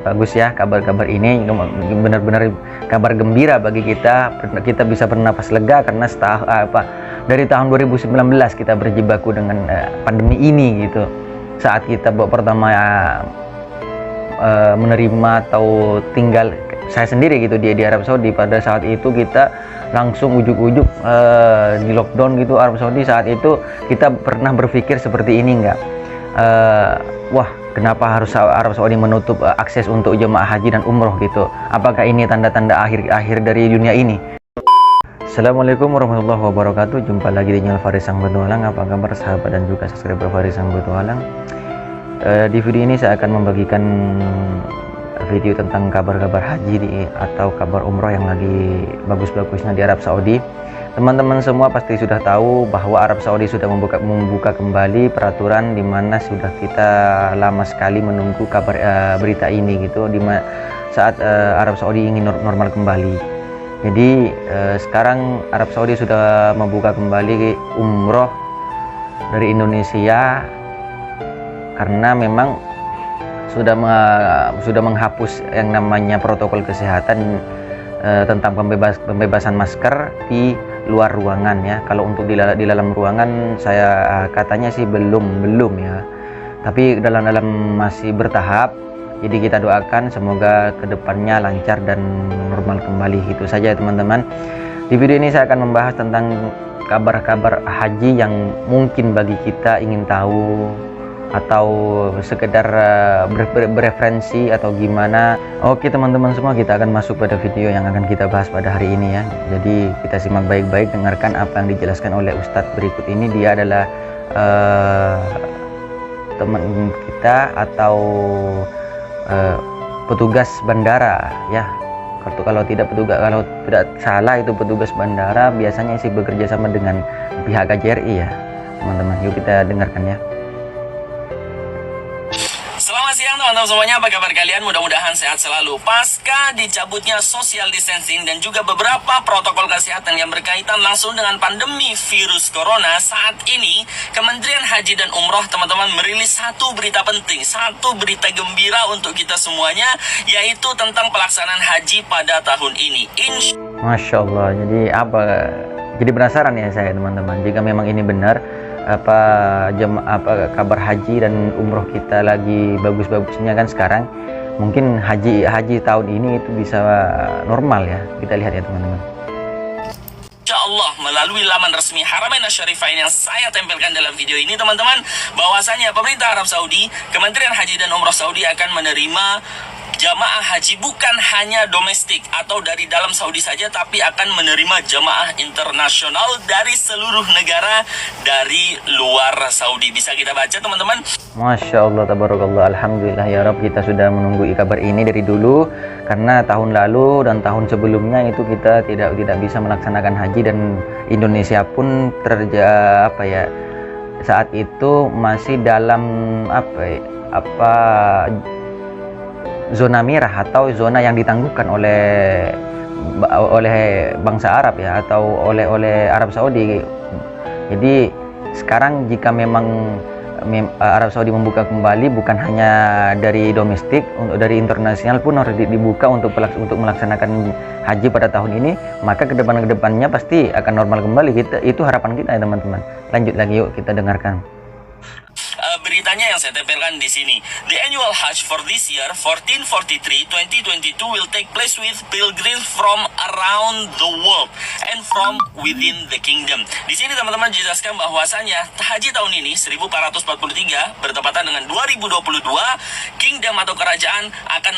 Bagus ya kabar-kabar ini, benar-benar kabar gembira bagi kita. Kita bisa bernapas lega karena dari tahun 2019 kita berjibaku dengan pandemi ini gitu. Saat kita pertama menerima atau tinggal saya sendiri gitu di Arab Saudi, pada saat itu kita langsung ujuk-ujuk di lockdown gitu Arab Saudi. Saat itu kita pernah berpikir seperti ini enggak? Wah, kenapa harus Arab Saudi menutup akses untuk jemaah haji dan umroh gitu? Apakah ini tanda-tanda akhir dari dunia ini? Assalamualaikum warahmatullahi wabarakatuh. Jumpa lagi di channel Faris Sang Petualang. Apa kabar sahabat dan juga subscriber Faris Sang Petualang? Di video ini saya akan membagikan video tentang kabar-kabar haji atau kabar umroh yang lagi bagus-bagusnya di Arab Saudi. Teman-teman semua pasti sudah tahu bahwa Arab Saudi sudah membuka kembali peraturan, di mana sudah kita lama sekali menunggu kabar berita ini gitu, saat Arab Saudi ingin normal kembali. Jadi sekarang Arab Saudi sudah membuka kembali umroh dari Indonesia karena memang sudah menghapus yang namanya protokol kesehatan tentang pembebasan masker di luar ruangan ya. Kalau untuk di dalam ruangan saya katanya sih belum ya, tapi dalam masih bertahap. Jadi kita doakan semoga kedepannya lancar dan normal kembali. Itu saja teman-teman. Di video ini saya akan membahas tentang kabar-kabar haji yang mungkin bagi kita ingin tahu atau sekedar bereferensi atau gimana. Oke teman-teman semua, kita akan masuk pada video yang akan kita bahas pada hari ini ya. Jadi kita simak baik-baik, dengarkan apa yang dijelaskan oleh Ustadz berikut ini. Dia adalah teman kita atau petugas bandara ya. Kalau tidak salah itu petugas bandara, biasanya sih bekerja sama dengan pihak KJRI ya teman-teman. Yuk kita dengarkan ya. Selamat siang teman-teman semuanya, apa kabar kalian? Mudah-mudahan sehat selalu. Pasca dicabutnya social distancing dan juga beberapa protokol kesehatan yang berkaitan langsung dengan pandemi virus corona, saat ini Kementerian Haji dan Umroh teman-teman merilis satu berita penting, satu berita gembira untuk kita semuanya, yaitu tentang pelaksanaan haji pada tahun ini. Masya Allah, jadi penasaran ya saya teman-teman, jika memang ini benar, apa kabar haji dan umroh kita lagi bagus-bagusnya kan sekarang, mungkin haji tahun ini itu bisa normal ya. Kita lihat ya teman-teman. Insya Allah melalui laman resmi Haramain Asy-Syarifain yang saya tempelkan dalam video ini teman-teman, bahwasanya pemerintah Arab Saudi, Kementerian Haji dan Umroh Saudi akan menerima jamaah haji bukan hanya domestik atau dari dalam Saudi saja, tapi akan menerima jamaah internasional dari seluruh negara dari luar Saudi. Bisa kita baca teman-teman. Masya Allah, tabarakallah, alhamdulillah ya Rabb. Kita sudah menunggu kabar ini dari dulu, karena tahun lalu dan tahun sebelumnya itu kita tidak bisa melaksanakan haji, dan Indonesia pun saat itu masih dalam zona merah atau zona yang ditangguhkan oleh bangsa Arab ya, atau oleh Arab Saudi. Jadi sekarang jika memang Arab Saudi membuka kembali, bukan hanya dari domestik, dari internasional pun harus dibuka untuk melaksanakan haji pada tahun ini, maka kedepannya pasti akan normal kembali. Itu harapan kita ya teman-teman. Lanjut lagi, yuk kita dengarkan. Beritanya yang saya tempelkan di sini. The annual Hajj for this year 1443-2022 will take place with pilgrims from around the world and from within the kingdom. Di sini teman-teman dijelaskan bahwasanya haji tahun ini 1443 bertepatan dengan 2022, kingdom atau kerajaan akan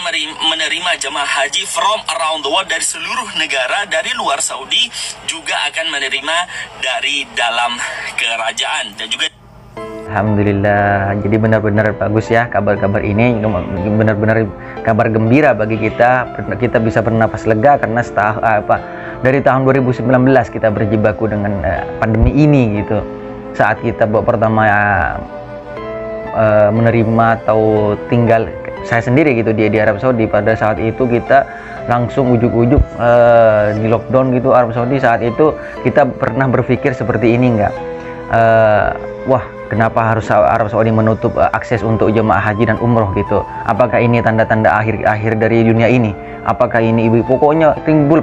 menerima jemaah haji from around the world dari seluruh negara dari luar Saudi, juga akan menerima dari dalam kerajaan. Dan juga alhamdulillah, jadi benar-benar bagus ya kabar-kabar ini, benar-benar kabar gembira bagi kita. Kita bisa bernapas lega karena dari tahun 2019 kita berjibaku dengan pandemi ini gitu. Saat kita pertama menerima atau tinggal saya sendiri gitu di Arab Saudi, pada saat itu kita langsung ujuk-ujuk di lockdown gitu Arab Saudi. Saat itu kita pernah berpikir seperti ini enggak? wah, kenapa harus Arab Saudi menutup akses untuk jemaah haji dan umroh gitu? Apakah ini tanda-tanda akhir dari dunia ini? Apakah ini pokoknya timbul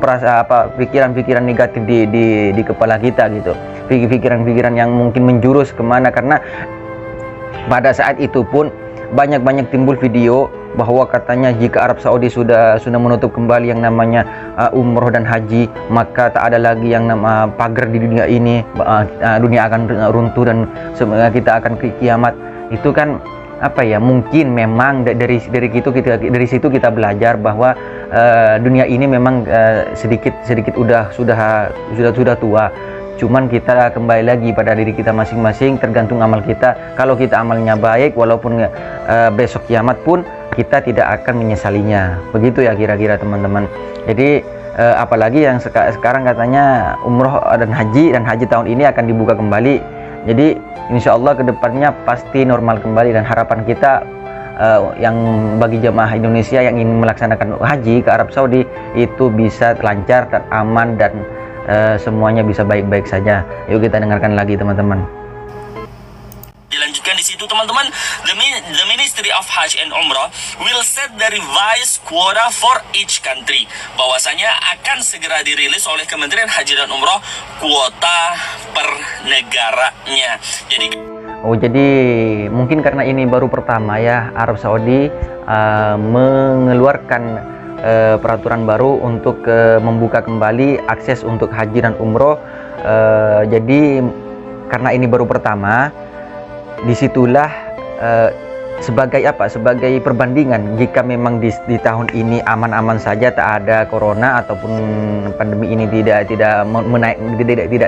pikiran-pikiran negatif di kepala kita gitu, pikiran-pikiran yang mungkin menjurus kemana, karena pada saat itu pun banyak timbul video bahwa katanya jika Arab Saudi sudah menutup kembali yang namanya umroh dan haji, maka tak ada lagi yang nama pagar di dunia ini, dunia akan runtuh dan kita akan ke kiamat. Itu kan apa ya, mungkin memang dari situ kita belajar bahwa dunia ini memang sedikit sudah tua. Cuman kita kembali lagi pada diri kita masing-masing, tergantung amal kita. Kalau kita amalnya baik, walaupun besok kiamat pun kita tidak akan menyesalinya. Begitu ya kira-kira teman-teman. Jadi apalagi yang sekarang katanya umroh dan haji tahun ini akan dibuka kembali. Jadi insya Allah kedepannya pasti normal kembali, dan harapan kita yang bagi jemaah Indonesia yang ingin melaksanakan haji ke Arab Saudi itu bisa lancar dan aman, dan semuanya bisa baik-baik saja. Yuk kita dengarkan lagi teman-teman. Dilanjutkan di situ teman-teman, the Ministry of Hajj and Umrah will set the revised quota for each country. Bahwasanya akan segera dirilis oleh Kementerian Haji dan Umrah kuota per negaranya. Jadi mungkin karena ini baru pertama ya Arab Saudi mengeluarkan peraturan baru untuk membuka kembali akses untuk haji dan umroh. Jadi karena ini baru pertama, disitulah sebagai perbandingan. Jika memang di tahun ini aman-aman saja, tak ada corona ataupun pandemi ini tidak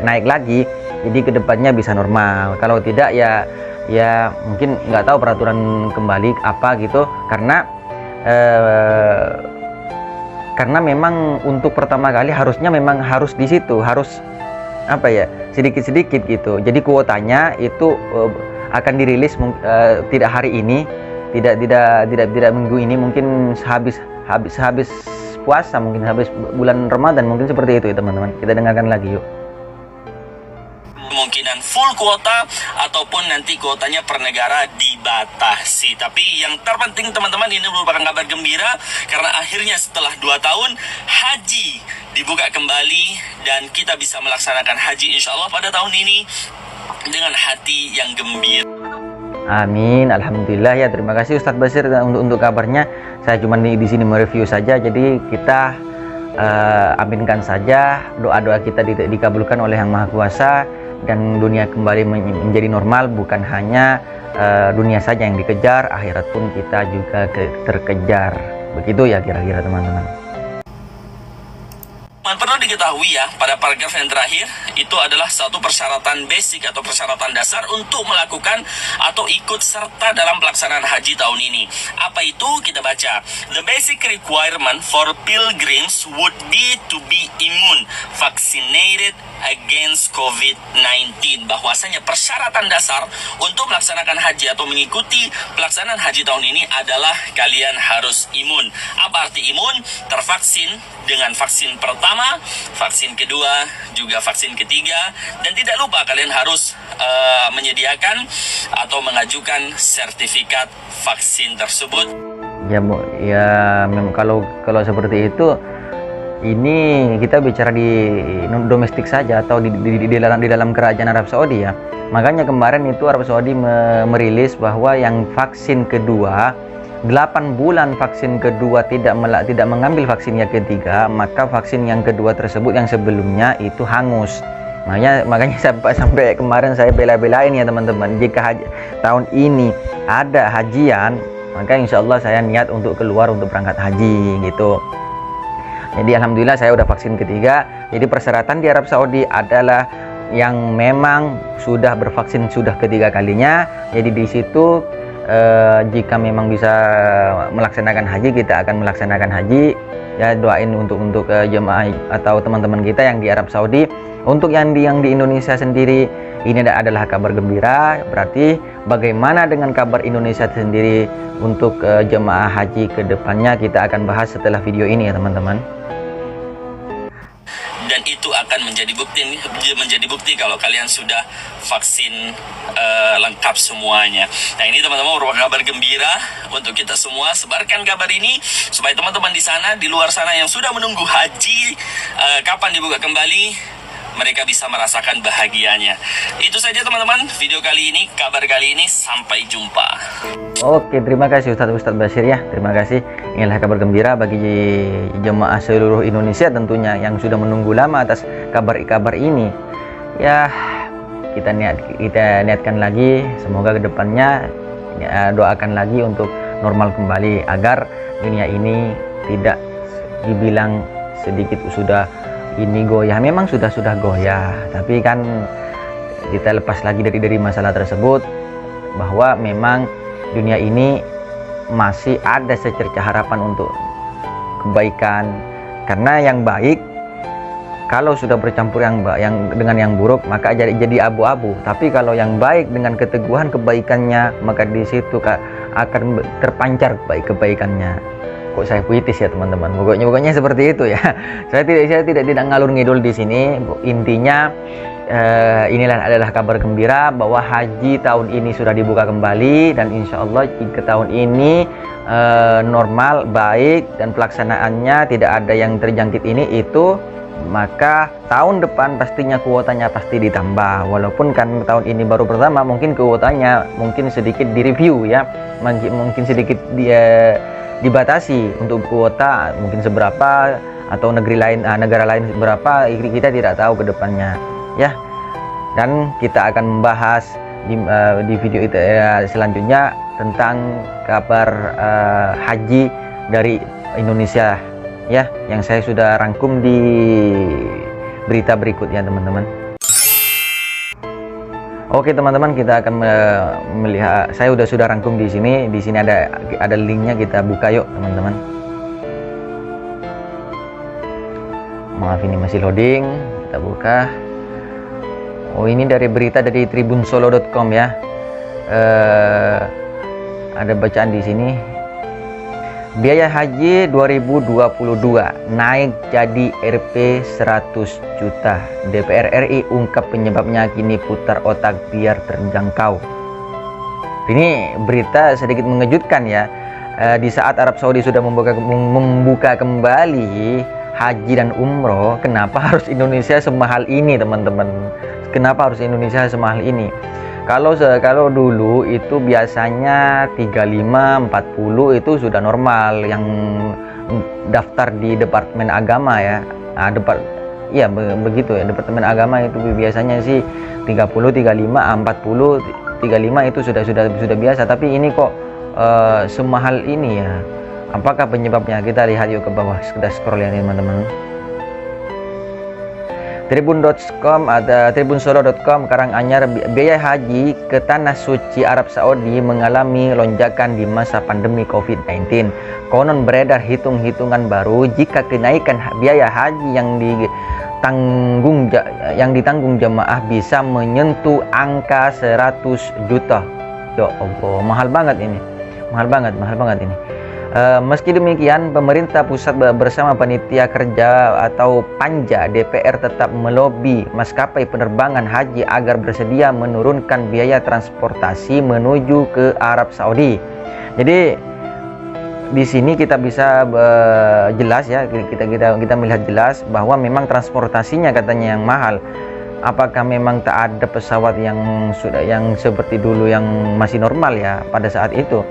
naik lagi, jadi kedepannya bisa normal. Kalau tidak ya mungkin nggak tahu peraturan kembali apa gitu, karena memang untuk pertama kali harusnya memang harus di situ, harus sedikit-sedikit gitu. Jadi kuotanya itu akan dirilis tidak hari ini, tidak minggu ini, mungkin habis puasa, mungkin habis bulan Ramadan, mungkin seperti itu ya teman-teman. Kita dengarkan lagi yuk. Kemungkinan full kuota ataupun nanti kuotanya per negara dibatasi. Tapi yang terpenting teman-teman, ini merupakan kabar gembira karena akhirnya setelah 2 tahun haji dibuka kembali dan kita bisa melaksanakan haji insya Allah pada tahun ini dengan hati yang gembira. Amin, alhamdulillah ya. Terima kasih Ustadz Basir untuk kabarnya. Saya cuma di sini mereview saja. Jadi kita aminkan saja, doa-doa kita dikabulkan oleh Yang Maha Kuasa, dan dunia kembali menjadi normal. Bukan hanya dunia saja yang dikejar, akhirat pun kita juga terkejar. Begitu ya kira-kira teman-teman. Perlu diketahui ya, pada paragraf yang terakhir itu adalah satu persyaratan basic atau persyaratan dasar untuk melakukan atau ikut serta dalam pelaksanaan haji tahun ini. Apa itu? Kita baca. The basic requirement for pilgrims would be to be immune, vaccinated against COVID-19. Bahwasanya persyaratan dasar untuk melaksanakan haji atau mengikuti pelaksanaan haji tahun ini adalah kalian harus imun. Apa arti imun? Tervaksin dengan vaksin pertama, vaksin kedua, juga vaksin ketiga, dan tidak lupa kalian harus menyediakan atau mengajukan sertifikat vaksin tersebut. Ya memang kalau seperti itu, ini kita bicara di domestik saja atau di dalam kerajaan Arab Saudi ya. Makanya kemarin itu Arab Saudi merilis bahwa yang vaksin kedua 8 bulan vaksin kedua tidak mengambil vaksin yang ketiga, maka vaksin yang kedua tersebut yang sebelumnya itu hangus. Makanya sampai kemarin saya bela-belain ya teman-teman, jika tahun ini ada hajian, maka insya Allah saya niat untuk keluar untuk berangkat haji gitu. Jadi alhamdulillah saya udah vaksin ketiga. Jadi persyaratan di Arab Saudi adalah yang memang sudah bervaksin sudah ketiga kalinya. Jadi di situ jika memang bisa melaksanakan haji, kita akan melaksanakan haji ya. Doain untuk jemaah atau teman-teman kita yang di Arab Saudi. Untuk yang di Indonesia sendiri, ini adalah kabar gembira. Berarti bagaimana dengan kabar Indonesia sendiri untuk jemaah haji ke depannya, kita akan bahas setelah video ini ya teman-teman. Dan dan itu akan menjadi bukti kalau kalian sudah vaksin lengkap semuanya. Nah, ini teman-teman merupakan kabar gembira untuk kita semua. Sebarkan kabar ini supaya teman-teman di sana, di luar sana yang sudah menunggu haji kapan dibuka kembali, mereka bisa merasakan bahagianya. Itu saja teman-teman video kali ini, kabar kali ini. Sampai jumpa. Oke, terima kasih Ustadz Bashir ya. Terima kasih. Inilah kabar gembira bagi jemaah seluruh Indonesia tentunya yang sudah menunggu lama atas kabar-kabar ini. Ya, kita niatkan lagi, semoga kedepannya doakan lagi untuk normal kembali agar dunia ini tidak dibilang sedikit sudah ini goyah. Memang sudah goyah, tapi kan kita lepas lagi dari masalah tersebut, bahwa memang dunia ini masih ada secerca harapan untuk kebaikan. Karena yang baik kalau sudah bercampur dengan yang buruk, maka jadi abu-abu. Tapi kalau yang baik dengan keteguhan kebaikannya, maka di situ akan terpancar kebaikannya. Kok saya puitis ya teman-teman, pokoknya seperti itu ya. Saya tidak ngalur ngidul di sini. Intinya inilah adalah kabar gembira bahwa haji tahun ini sudah dibuka kembali, dan insya Allah jika tahun ini normal, baik, dan pelaksanaannya tidak ada yang terjangkit itu, maka tahun depan pastinya kuotanya pasti ditambah. Walaupun kan tahun ini baru pertama, mungkin kuotanya mungkin sedikit direview ya, mungkin sedikit dibatasi untuk kuota, mungkin seberapa, atau negara lain berapa, kita tidak tahu ke depannya ya. Dan kita akan membahas di video itu selanjutnya tentang kabar haji dari Indonesia ya, yang saya sudah rangkum di berita berikutnya teman-teman. Oke teman-teman, kita akan melihat, saya sudah rangkum di sini. Di sini ada linknya, kita buka yuk teman-teman. Maaf ini masih loading, kita buka. Oh, ini dari berita dari tribunsolo.com ya. Ada bacaan di sini. Biaya haji 2022 naik jadi Rp 100 juta. DPR RI ungkap penyebabnya, kini putar otak biar terjangkau. Ini berita sedikit mengejutkan ya. Di saat Arab Saudi sudah membuka kembali haji dan umroh, kenapa harus Indonesia semahal ini teman-teman? Kenapa harus Indonesia semahal ini? Kalau dulu itu biasanya 35-40 itu sudah normal yang daftar di Departemen Agama ya. Iya begitu ya, Departemen Agama itu biasanya sih 30, 35, 40, 35 itu sudah biasa. Tapi ini kok semahal ini ya. Apakah penyebabnya? Kita lihat yuk ke bawah, kita scroll ya teman-teman. Tribun.com ada tribunsolo.com Karanganyar, biaya haji ke tanah suci Arab Saudi mengalami lonjakan di masa pandemi COVID-19. Konon beredar hitung-hitungan baru jika kenaikan biaya haji yang ditanggung jemaah bisa menyentuh angka 100 juta. Ya Allah, mahal banget ini. Meski demikian, pemerintah pusat bersama panitia kerja atau Panja DPR tetap melobi maskapai penerbangan haji agar bersedia menurunkan biaya transportasi menuju ke Arab Saudi. Jadi di sini kita bisa jelas ya, kita melihat jelas bahwa memang transportasinya katanya yang mahal. Apakah memang tak ada pesawat yang seperti dulu yang masih normal ya pada saat itu?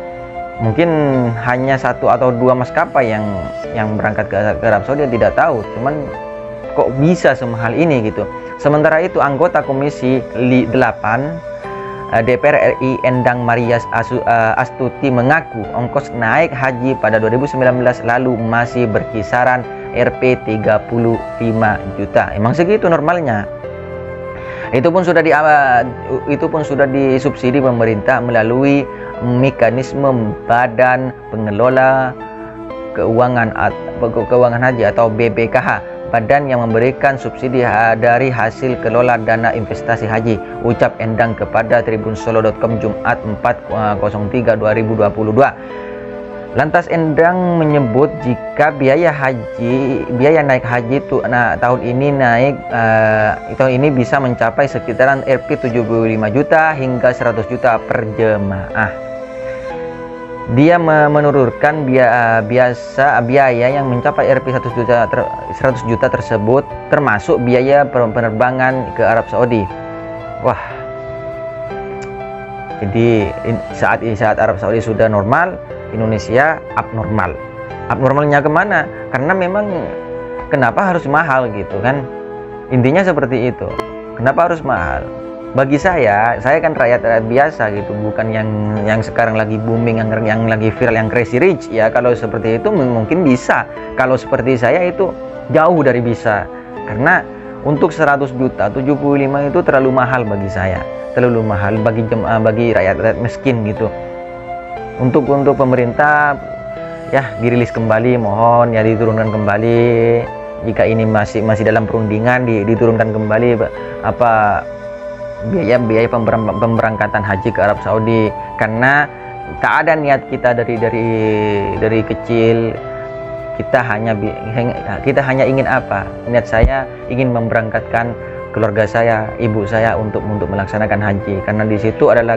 Mungkin hanya 1 atau 2 maskapai yang berangkat ke Arab Saudi, tidak tahu. Cuman kok bisa semahal ini gitu. Sementara itu anggota Komisi 8 DPR RI Endang Marias Astuti mengaku ongkos naik haji pada 2019 lalu masih berkisaran Rp 35 juta. Emang segitu normalnya. Itu pun sudah disubsidi pemerintah melalui mekanisme Badan Pengelola Keuangan Haji atau BPKH, badan yang memberikan subsidi dari hasil kelola dana investasi haji, ucap Endang kepada tribunsolo.com Jumat 4/03/2022. Lantas Endang menyebut jika biaya naik haji itu tahun ini bisa mencapai sekitaran Rp 75 juta hingga 100 juta per jemaah. Dia menurunkan biaya yang mencapai Rp 100 juta tersebut termasuk biaya penerbangan ke Arab Saudi. Wah. Jadi saat Arab Saudi sudah normal, Indonesia abnormal. Abnormalnya kemana? Karena memang kenapa harus mahal gitu kan? Intinya seperti itu. Kenapa harus mahal? Bagi saya kan rakyat biasa gitu, bukan yang sekarang lagi booming, yang lagi viral, yang crazy rich ya. Kalau seperti itu mungkin bisa. Kalau seperti saya itu jauh dari bisa. Karena untuk 100 juta 75 itu terlalu mahal bagi saya. Terlalu mahal bagi rakyat miskin gitu. Untuk pemerintah ya dirilis kembali, mohon ya diturunkan kembali. Jika ini masih dalam perundingan, diturunkan kembali biaya pemberangkatan haji ke Arab Saudi. Karena tak ada niat kita dari kecil, kita hanya ingin apa? Niat saya ingin memberangkatkan keluarga saya, ibu saya untuk melaksanakan haji. Karena di situ adalah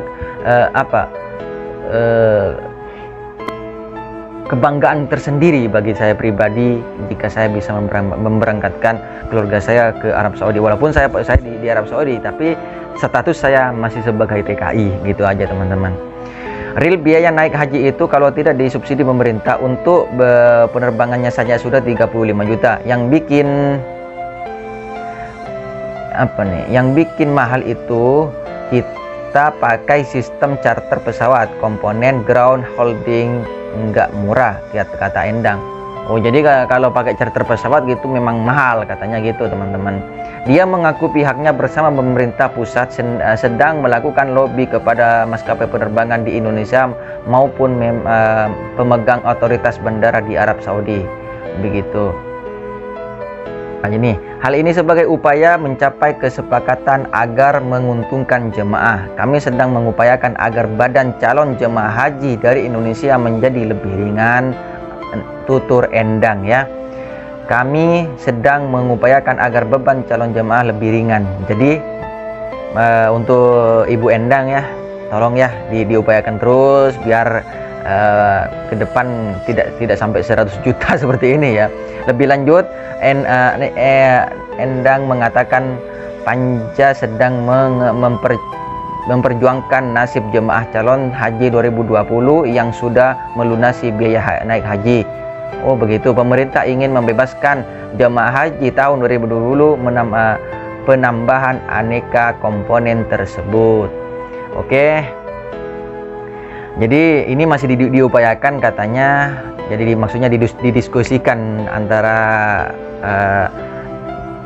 kebanggaan tersendiri bagi saya pribadi jika saya bisa memberangkatkan keluarga saya ke Arab Saudi. Walaupun saya di Arab Saudi, tapi status saya masih sebagai TKI, gitu aja teman-teman. Real biaya naik haji itu kalau tidak disubsidi pemerintah untuk penerbangannya saja sudah 35 juta. Yang bikin mahal itu kita pakai sistem charter pesawat, komponen ground holding nggak murah, kata Endang. Oh, jadi kalau pakai charter pesawat gitu memang mahal katanya gitu teman-teman. Dia mengaku pihaknya bersama pemerintah pusat sedang melakukan lobby kepada maskapai penerbangan di Indonesia maupun pemegang otoritas bandara di Arab Saudi. Begitu. Hal ini sebagai upaya mencapai kesepakatan agar menguntungkan jemaah. Kami sedang mengupayakan agar badan calon jemaah haji dari Indonesia menjadi lebih ringan, tutur Endang ya. Kami sedang mengupayakan agar beban calon jemaah lebih ringan. Jadi untuk Ibu Endang ya, tolong ya diupayakan terus biar ke depan tidak sampai 100 juta seperti ini ya. Lebih lanjut, Endang mengatakan Panja sedang memperjuangkan nasib jemaah calon haji 2020 yang sudah melunasi biaya naik haji. Oh begitu, pemerintah ingin membebaskan jemaah haji tahun 2020 penambahan aneka komponen tersebut. Oke. Jadi ini masih diupayakan katanya. Jadi maksudnya didiskusikan antara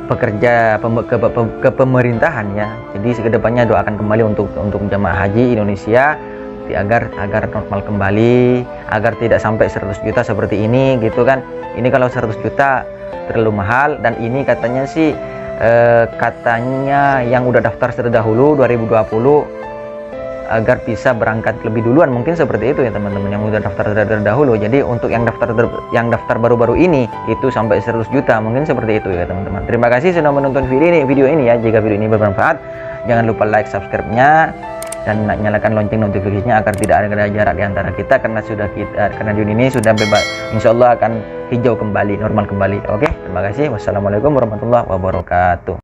pekerja ke pemerintahan ya. Jadi kedepannya doakan kembali untuk jemaah haji Indonesia agar normal kembali, agar tidak sampai 100 juta seperti ini gitu kan. Ini kalau 100 juta terlalu mahal, dan ini katanya sih katanya yang udah daftar terdahulu 2020 agar bisa berangkat lebih duluan, mungkin seperti itu ya teman-teman, yang udah daftar terdahulu. Jadi untuk yang daftar baru-baru ini itu sampai 100 juta, mungkin seperti itu ya teman-teman. Terima kasih sudah menonton video ini ya. Jika video ini bermanfaat, jangan lupa like, subscribe-nya, dan nyalakan lonceng notifikasinya agar tidak ada jarak di antara kita, karena dunia ini sudah bebas, insyaallah akan hijau kembali, normal kembali. Oke, terima kasih. Wassalamualaikum warahmatullahi wabarakatuh.